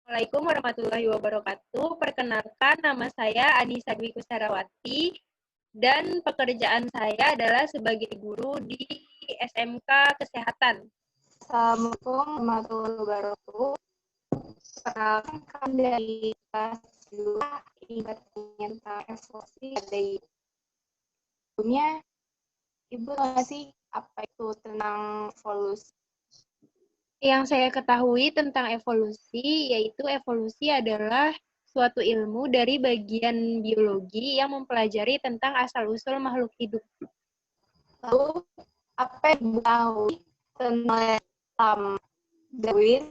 Assalamualaikum warahmatullahi wabarakatuh. Perkenalkan, nama saya Anissa Dwi Kusarawati dan pekerjaan saya adalah sebagai guru di SMK Kesehatan. Assalamualaikum warahmatullahi wabarakatuh. Perkenalkan kami dari kelas 2 ingin tentang evolusi dari sebelumnya. Ibu tahu nggak sih apa itu tentang evolusi? Yang saya ketahui tentang evolusi, yaitu evolusi adalah suatu ilmu dari bagian biologi yang mempelajari tentang asal-usul makhluk hidup. Lalu apa yang Ibu tahu tentang Darwin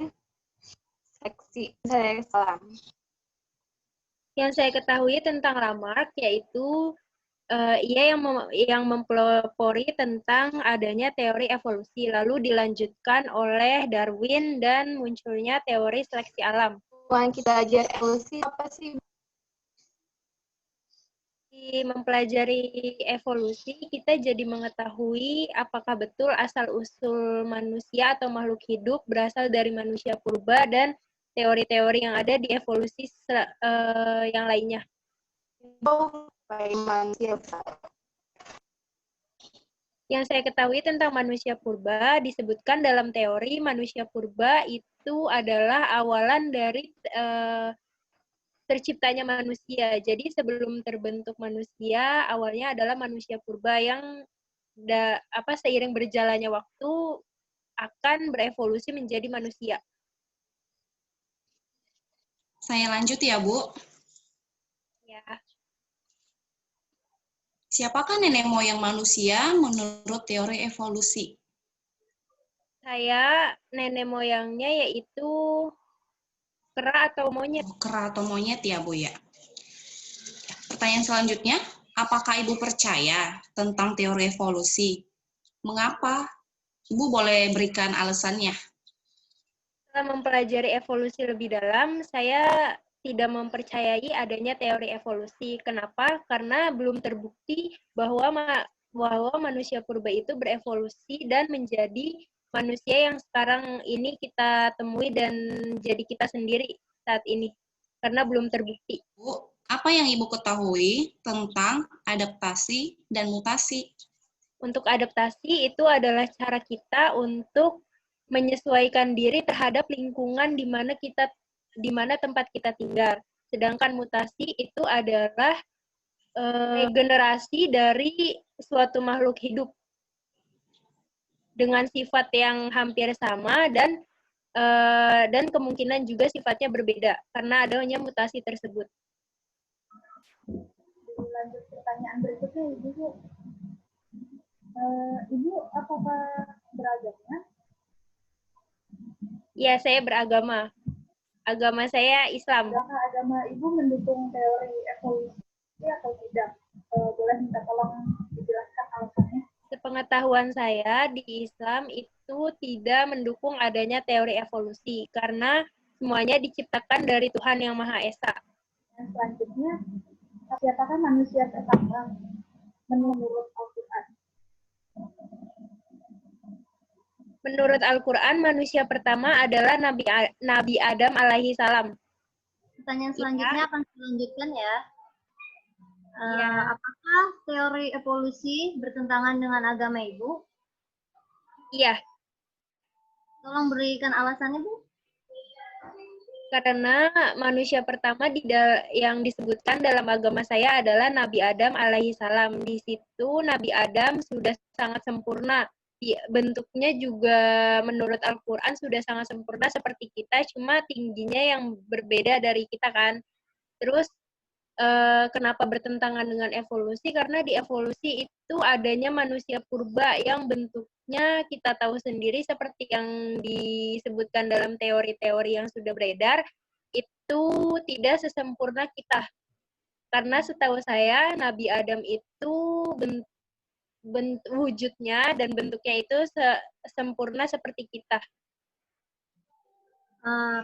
seleksi alam? Yang saya ketahui tentang Lamarck yaitu ia yang mempelopori tentang adanya teori evolusi, lalu dilanjutkan oleh Darwin dan munculnya teori seleksi alam. Yang kita ajar evolusi apa sih? Di mempelajari evolusi, kita jadi mengetahui apakah betul asal-usul manusia atau makhluk hidup berasal dari manusia purba dan teori-teori yang ada di evolusi yang lainnya. Yang saya ketahui tentang manusia purba disebutkan dalam teori manusia purba itu adalah awalan dari terciptanya manusia. Jadi sebelum terbentuk manusia, awalnya adalah manusia purba yang seiring berjalannya waktu akan berevolusi menjadi manusia. Saya lanjut ya, Bu. Ya. Siapakah nenek moyang manusia menurut teori evolusi? Saya nenek moyangnya yaitu kera atau monyet. Kera atau monyet ya, Bu ya. Pertanyaan selanjutnya, apakah Ibu percaya tentang teori evolusi? Mengapa? Ibu boleh berikan alasannya. Setelah mempelajari evolusi lebih dalam, saya tidak mempercayai adanya teori evolusi. Kenapa? Karena belum terbukti bahwa manusia purba itu berevolusi dan menjadi manusia yang sekarang ini kita temui dan jadi kita sendiri saat ini. Karena belum terbukti. Bu, apa yang Ibu ketahui tentang adaptasi dan mutasi? Untuk adaptasi itu adalah cara kita untuk menyesuaikan diri terhadap lingkungan di mana tempat kita tinggal. Sedangkan mutasi itu adalah regenerasi dari suatu makhluk hidup dengan sifat yang hampir sama dan kemungkinan juga sifatnya berbeda karena adanya mutasi tersebut. Lanjut pertanyaan berikutnya, Ibu. Ibu apakah beragama? Ya, saya beragama. Agama saya Islam. Apakah agama Ibu mendukung teori evolusi atau tidak? Boleh minta tolong dijelaskan alasannya? Sepengetahuan saya, di Islam itu tidak mendukung adanya teori evolusi, karena semuanya diciptakan dari Tuhan Yang Maha Esa. Dan selanjutnya, siapakah manusia pertama menurut Al-Quran? Menurut Al-Quran, manusia pertama adalah Nabi Adam alaihi salam. Pertanyaan selanjutnya akan dilanjutkan ya. Ya. Apakah teori evolusi bertentangan dengan agama Ibu? Iya. Tolong berikan alasannya, Bu. Karena manusia pertama yang disebutkan dalam agama saya adalah Nabi Adam alaihi salam. Di situ Nabi Adam sudah sangat sempurna. Bentuknya juga menurut Al-Quran sudah sangat sempurna seperti kita, cuma tingginya yang berbeda dari kita kan. Terus kenapa bertentangan dengan evolusi? Karena di evolusi itu adanya manusia purba yang bentuknya kita tahu sendiri seperti yang disebutkan dalam teori-teori yang sudah beredar, itu tidak sesempurna kita. Karena setahu saya Nabi Adam itu wujudnya dan bentuknya itu sempurna seperti kita.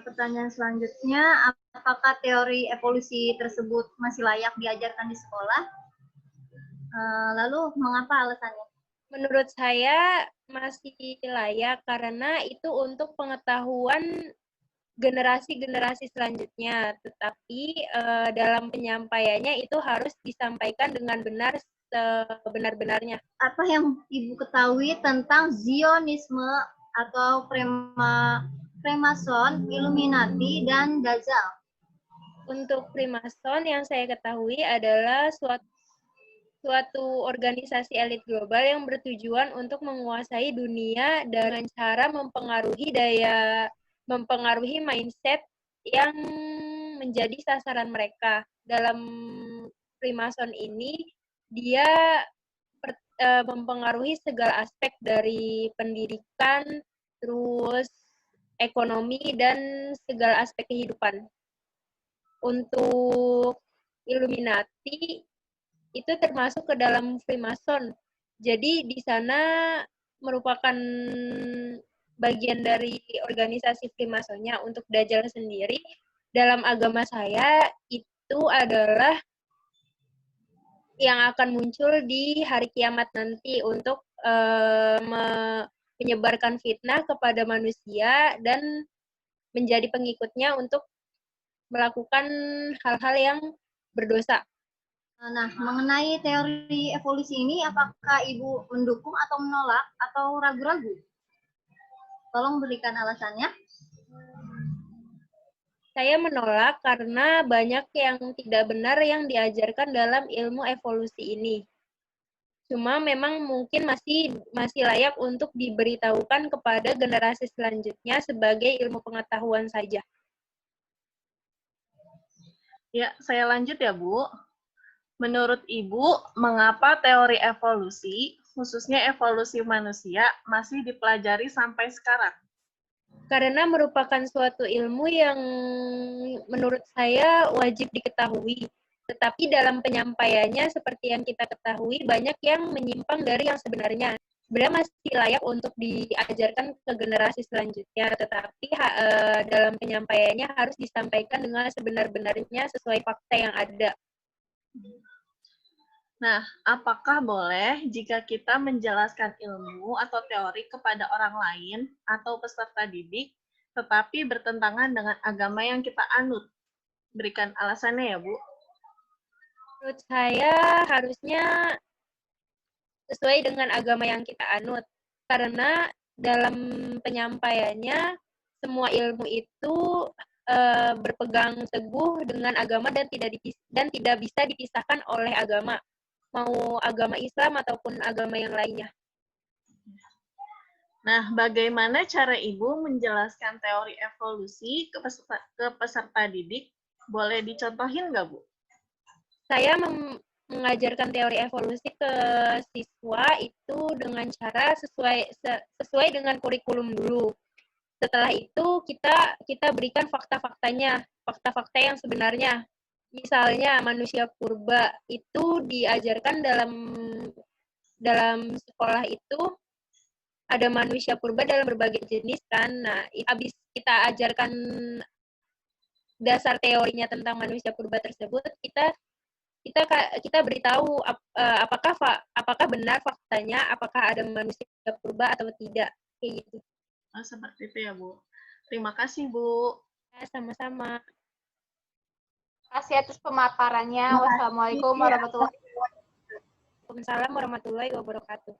Pertanyaan selanjutnya, apakah teori evolusi tersebut masih layak diajarkan di sekolah? Lalu mengapa alasannya? Menurut saya masih layak karena itu untuk pengetahuan generasi-generasi selanjutnya, tetapi dalam penyampaiannya itu harus disampaikan dengan benar sebenar-benarnya. Apa yang Ibu ketahui tentang Zionisme atau Freemason, Illuminati, dan Dajjal? Untuk Freemason yang saya ketahui adalah suatu organisasi elit global yang bertujuan untuk menguasai dunia dengan cara mempengaruhi mindset yang menjadi sasaran mereka. Dalam Freemason ini, dia mempengaruhi segala aspek dari pendidikan, terus ekonomi, dan segala aspek kehidupan. Untuk Illuminati, itu termasuk ke dalam Freemason. Jadi di sana merupakan bagian dari organisasi Freemasonnya. Untuk Dajjal sendiri, dalam agama saya itu adalah yang akan muncul di hari kiamat nanti untuk menyebarkan fitnah kepada manusia dan menjadi pengikutnya untuk melakukan hal-hal yang berdosa. Nah, mengenai teori evolusi ini, apakah Ibu mendukung atau menolak atau ragu-ragu? Tolong berikan alasannya. Saya menolak karena banyak yang tidak benar yang diajarkan dalam ilmu evolusi ini. Cuma memang mungkin masih layak untuk diberitahukan kepada generasi selanjutnya sebagai ilmu pengetahuan saja. Ya, saya lanjut ya, Bu. Menurut Ibu, mengapa teori evolusi, khususnya evolusi manusia, masih dipelajari sampai sekarang? Karena merupakan suatu ilmu yang menurut saya wajib diketahui. Tetapi dalam penyampaiannya, seperti yang kita ketahui, banyak yang menyimpang dari yang sebenarnya. Sebenarnya masih layak untuk diajarkan ke generasi selanjutnya, tetapi dalam penyampaiannya harus disampaikan dengan sebenar-benarnya sesuai fakta yang ada. Nah, apakah boleh jika kita menjelaskan ilmu atau teori kepada orang lain atau peserta didik, tetapi bertentangan dengan agama yang kita anut? Berikan alasannya ya, Bu. Menurut saya harusnya sesuai dengan agama yang kita anut. Karena dalam penyampaiannya, semua ilmu itu berpegang teguh dengan agama dan tidak bisa dipisahkan oleh agama. Mau agama Islam ataupun agama yang lainnya. Nah, bagaimana cara Ibu menjelaskan teori evolusi ke peserta didik? Boleh dicontohin nggak, Bu? Saya mengajarkan teori evolusi ke siswa itu dengan cara sesuai dengan kurikulum dulu. Setelah itu kita berikan fakta-faktanya, fakta-fakta yang sebenarnya. Misalnya manusia purba itu diajarkan dalam sekolah itu ada manusia purba dalam berbagai jenis kan. Nah, habis kita ajarkan dasar teorinya tentang manusia purba tersebut, kita beritahu apakah benar faktanya, apakah ada manusia purba atau tidak, kayak gitu. Oh, seperti itu ya, Bu. Terima kasih, Bu. Ya, sama-sama. Terima kasih atas pemaparannya. Wassalamualaikum warahmatullahi wabarakatuh. Waalaikumsalam warahmatullahi wabarakatuh.